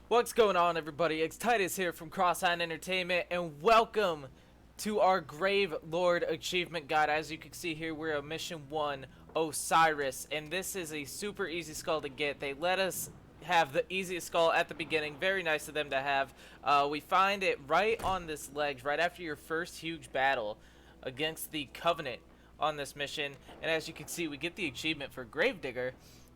What's going on, everybody? It's Titus here from Crossine Entertainment, and welcome to our Gravelord achievement guide. As you can see here, we're at Mission 1, OSIRIS, and this is a super easy skull to get. They let us have the easiest skull at the beginning. Very nice of them to have. We find it right on this ledge, right after your first huge battle against the Covenant on this mission. And as you can see, we get the achievement for Gravedigger,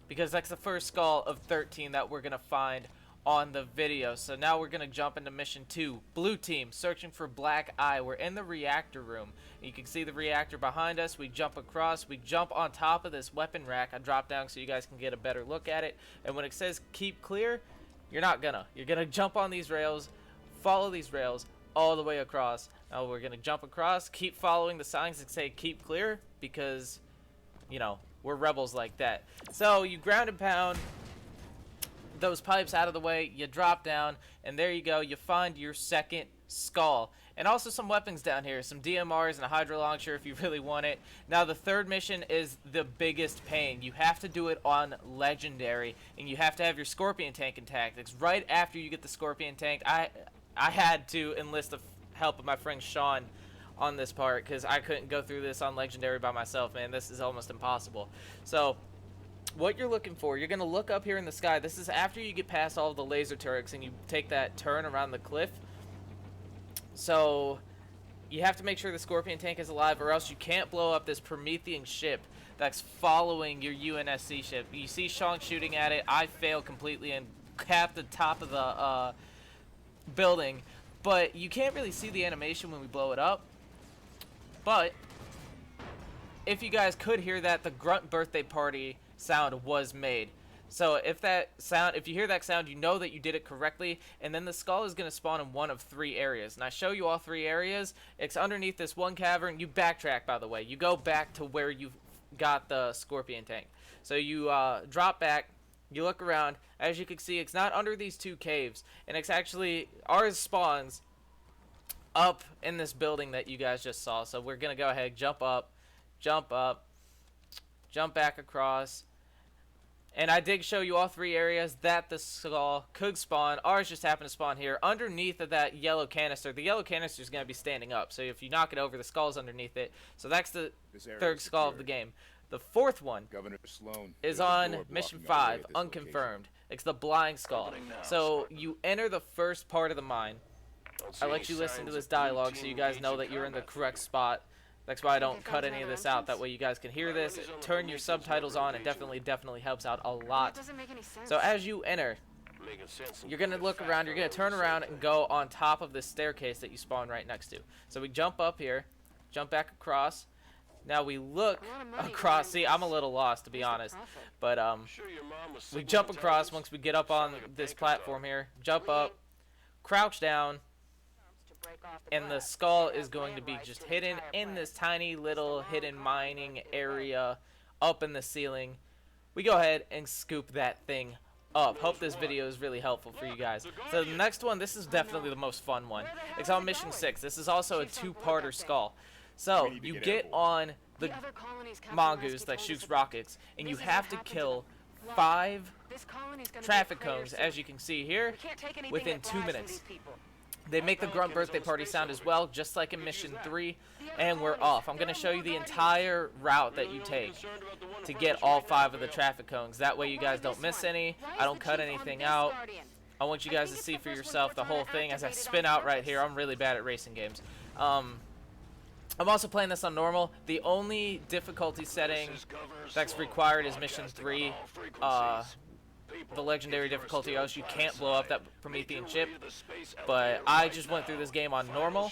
because that's the first skull of 13 that we're going to find on the video. So now we're going to jump into mission 2. Blue team, searching for Black Eye. We're in the reactor room. You can see the reactor behind us. We jump across. We jump on top of this weapon rack. I drop down so you guys can get a better look at it. And when it says keep clear, you're not gonna. You're going to jump on these rails, follow these rails all the way across. Now we're going to jump across, keep following the signs that say keep clear, because, you know, we're rebels like that. So you ground and pound those pipes out of the way, you drop down, and there you go, you find your second skull. And also some weapons down here, some DMRs and a hydro launcher if you really want it. Now the third mission is the biggest pain. You have to do it on legendary, and you have to have your scorpion tank intact. It's right after you get the scorpion tank. I had to enlist the help of my friend Sean on this part, because I couldn't go through this on legendary by myself, man. This is almost impossible. So what you're looking for, you're going to look up here in the sky. This is after you get past all of the laser turrets and you take that turn around the cliff. So you have to make sure the scorpion tank is alive, or else you can't blow up this Promethean ship that's following your UNSC ship. You see Sean shooting at it. I fail completely and cap the top of the building, but you can't really see the animation when we blow it up. But if you guys could hear that, the Grunt birthday party sound was made. So if you hear that sound, you know that you did it correctly. And then the skull is going to spawn in one of 3 areas, and I show you all 3 areas. It's underneath this one cavern. You backtrack, by the way. You go back to where you got the scorpion tank. So you drop back, you look around. As you can see, it's not under these 2 caves, and it's actually, ours spawns up in this building that you guys just saw. So we're going to go ahead, jump up, jump back across. And I did show you all 3 areas that the skull could spawn. Ours just happened to spawn here underneath of that yellow canister. The yellow canister is going to be standing up, so if you knock it over, the skull's underneath it. So that's the 3rd skull of the game. The 4th one is on mission 5, unconfirmed. It's the blind skull. So you enter the first part of the mine. I let you listen to this dialogue so you guys know that you're in the correct spot. That's why I don't cut any of this out. That way you guys can hear this. Turn your subtitles on. It definitely helps out a lot. So as you enter, you're going to look around. You're going to turn around and go on top of this staircase that you spawn right next to. So we jump up here, jump back across. Now we look across. See, I'm a little lost, to be honest. But we jump across once we get up on this platform here. Jump up, crouch down, and the skull is going to be just hidden in this tiny little hidden mining area up in the ceiling. We go ahead and scoop that thing up. Hope this video is really helpful for you guys. So the next one, this is definitely the most fun one. It's on mission 6. This is also a 2-parter skull. So you get on the mongoose that shoots rockets, and you have to kill 5 traffic cones, as you can see here, within 2 minutes. They make the Grunt birthday party sound as well, just like in mission 3, and we're off. I'm going to show you the entire route that you take to get all 5 of the traffic cones. That way you guys don't miss any. I don't cut anything out. I want you guys to see for yourself the whole thing as I spin out right here. I'm really bad at racing games. I'm also playing this on normal. The only difficulty setting that's required is mission 3. The legendary difficulty, else you can't blow up that Promethean ship. But I just went through this game on normal.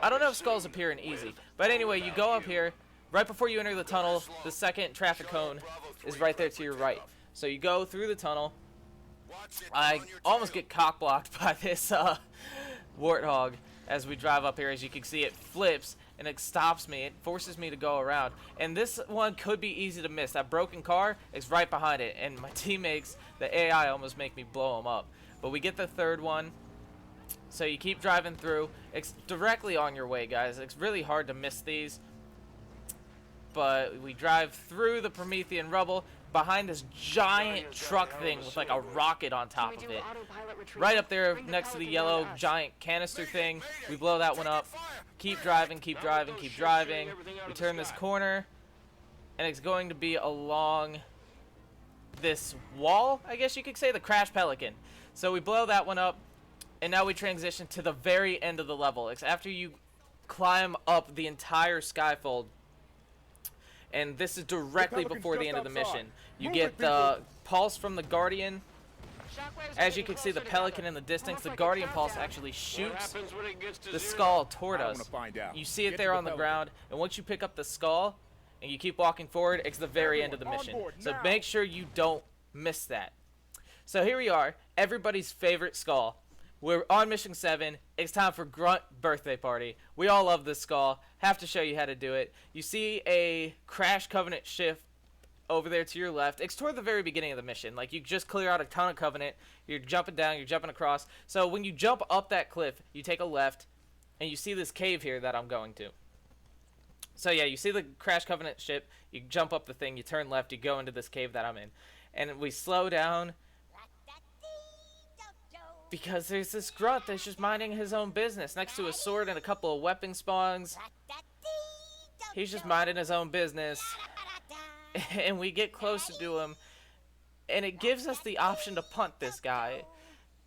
I don't know if skulls appear in easy, but anyway, you go up here right before you enter the tunnel. The second traffic cone is right there to your right, so you go through the tunnel. I almost get cock blocked by this warthog as we drive up here. As you can see, it flips and it stops me. It forces me to go around. And this one could be easy to miss. That broken car is right behind it. And my teammates, the AI, almost make me blow them up. But we get the 3rd one. So you keep driving through. It's directly on your way, guys. It's really hard to miss these. But we drive through the Promethean rubble, behind this giant truck thing with like a rocket on top of it. Right up there next to the yellow giant canister thing. We blow that one up. Keep driving, keep driving, keep driving. We turn this corner, and it's going to be along this wall, I guess you could say, the Crash Pelican. So we blow that one up, and now we transition to the very end of the level. It's after you climb up the entire skyfold, and this is directly before the end of the mission. You get the pulse from the Guardian. As you can see, the Pelican in the distance, the Guardian pulse actually shoots the skull toward us. You see it there on the ground, and once you pick up the skull and you keep walking forward, it's the very end of the mission. So make sure you don't miss that. So here we are, everybody's favorite skull. We're on mission 7. It's time for Grunt birthday party. We all love this skull. Have to show you how to do it. You see a Crash Covenant shift over there to your left. It's toward the very beginning of the mission. Like, you just clear out a ton of Covenant. You're jumping down. You're jumping across. So when you jump up that cliff, you take a left, and you see this cave here that I'm going to. So yeah, you see the Crash Covenant ship. You jump up the thing. You turn left. You go into this cave that I'm in. And we slow down because there's this grunt that's just minding his own business next to a sword and a couple of weapon spawns. He's just minding his own business. And we get closer to him, and it gives us the option to punt this guy.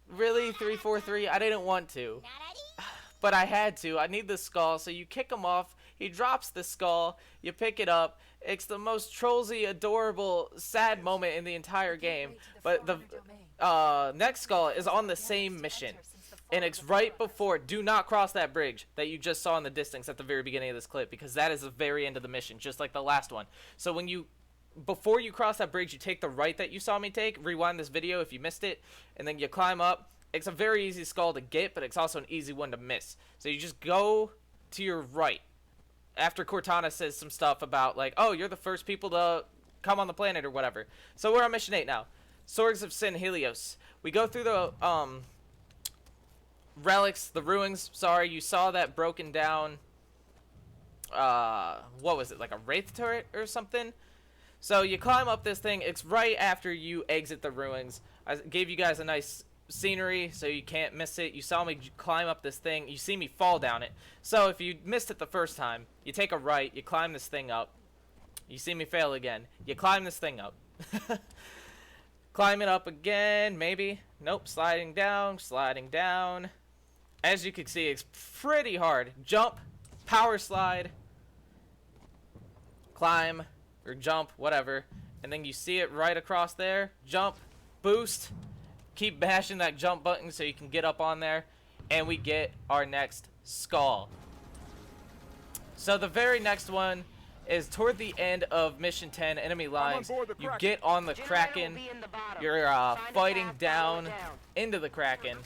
Really, 343? I didn't want to, but I had to. I need the skull, so you kick him off. He drops the skull. You pick it up. It's the most trollsy, adorable, sad moment in the entire game. But the next skull is on the same mission, and it's right before. Do not cross that bridge that you just saw in the distance at the very beginning of this clip, because that is the very end of the mission, just like the last one. So before you cross that bridge, you take the right that you saw me take. Rewind this video if you missed it, and then you climb up. It's a very easy skull to get, but it's also an easy one to miss. So you just go to your right after Cortana says some stuff about, like, oh, you're the first people to come on the planet or whatever. So we're on mission 8 now. Swords of SANGHELIOS. We go through the relics, the ruins. Sorry, you saw that broken down, what was it, like a wraith turret or something? So you climb up this thing. It's right after you exit the ruins. I gave you guys a nice scenery so you can't miss it. You saw me climb up this thing. You see me fall down it. So if you missed it the first time, you take a right, you climb this thing up. You see me fail again. You climb this thing up. Climb it up again, maybe. Nope, sliding down, sliding down. As you can see, it's pretty hard. Jump, power slide, climb, or jump, whatever. And then you see it right across there. Jump, boost, keep bashing that jump button so you can get up on there. And we get our next skull. So the very next one is toward the end of mission 10, enemy lines. You get on the Kraken. You're fighting down into the Kraken.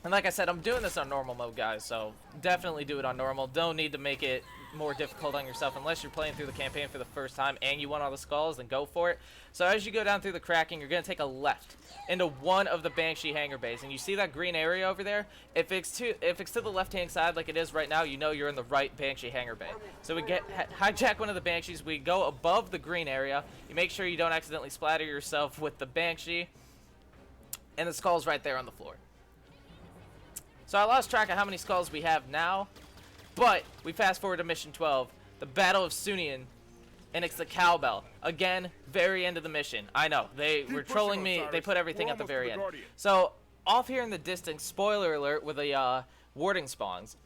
And like I said, I'm doing this on normal mode, guys, so definitely do it on normal. Don't need to make it more difficult on yourself unless you're playing through the campaign for the first time and you want all the skulls, then go for it. So as you go down through the Kraken, you're going to take a left into one of the Banshee hangar bays. And you see that green area over there? If it's to the left-hand side like it is right now, you know you're in the right Banshee hangar bay. So we hijack one of the Banshees. We go above the green area. You make sure you don't accidentally splatter yourself with the Banshee. And the skull's right there on the floor. So I lost track of how many skulls we have now, but we fast forward to mission 12, the Battle of SUNAION, and it's the cowbell. Again, very end of the mission. I know, they were trolling me, they put everything at the very end. So, off here in the distance, spoiler alert, with the warding spawns,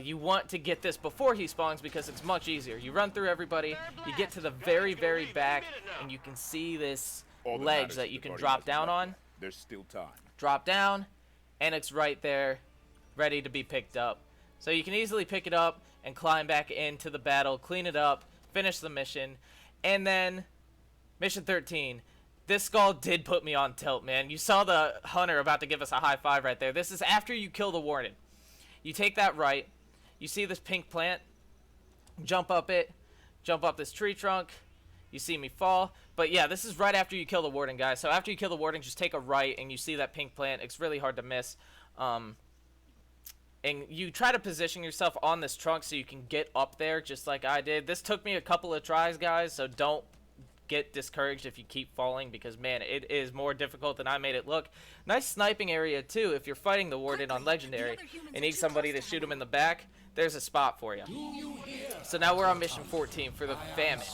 you want to get this before he spawns because it's much easier. You run through everybody, you get to the very, very back, and you can see this ledge that you can drop down on. There's still time. Drop down, and it's right there, ready to be picked up. So you can easily pick it up and climb back into the battle, clean it up, finish the mission, and then mission 13. This skull did put me on tilt, man. You saw the hunter about to give us a high five right there. This is after you kill the warden. You take that right, you see this pink plant, jump up it, jump up this tree trunk, you see me fall. But yeah, this is right after you kill the warden, guys. So after you kill the warden, just take a right and you see that pink plant. It's really hard to miss. And you try to position yourself on this trunk so you can get up there just like I did. This took me a couple of tries, guys, so don't get discouraged if you keep falling, because man, it is more difficult than I made it look. Nice sniping area too. If you're fighting the warden on legendary and need somebody to shoot him in the back, there's a spot for you. So now we're on mission 14 for the famine.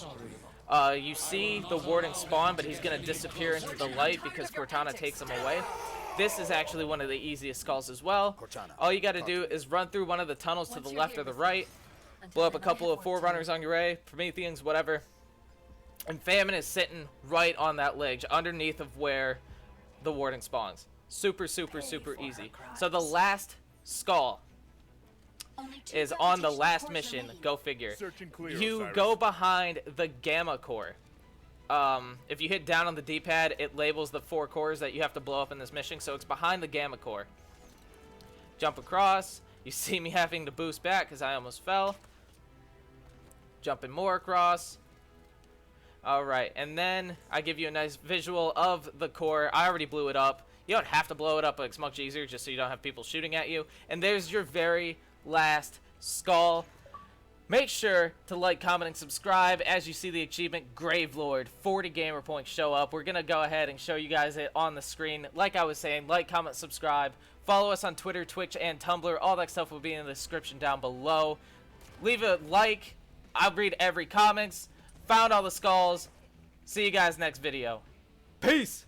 You see the warden spawn, but he's gonna disappear into the light because Cortana takes him away. This is actually one of the easiest skulls as well. All you gotta do is run through one of the tunnels to the left or the right, blow up a couple of forerunners on your way, Prometheans, whatever. And famine is sitting right on that ledge underneath of where the warden spawns. Super, super, super easy. So the last skull is on the last mission. Go figure. You go behind the gamma core. If you hit down on the D-pad, it labels the 4 cores that you have to blow up in this mission. So it's behind the gamma core. Jump across. You see me having to boost back because I almost fell. Jumping more across. Alright, and then I give you a nice visual of the core. I already blew it up. You don't have to blow it up, but it's much easier just so you don't have people shooting at you. And there's your very last skull. Make sure to like, comment, and subscribe. As you see the achievement, Gravelord, 40 gamer points show up. We're going to go ahead and show you guys it on the screen. Like I was saying, like, comment, subscribe. Follow us on Twitter, Twitch, and Tumblr. All that stuff will be in the description down below. Leave a like. I'll read every comments. Found all the skulls. See you guys next video. Peace!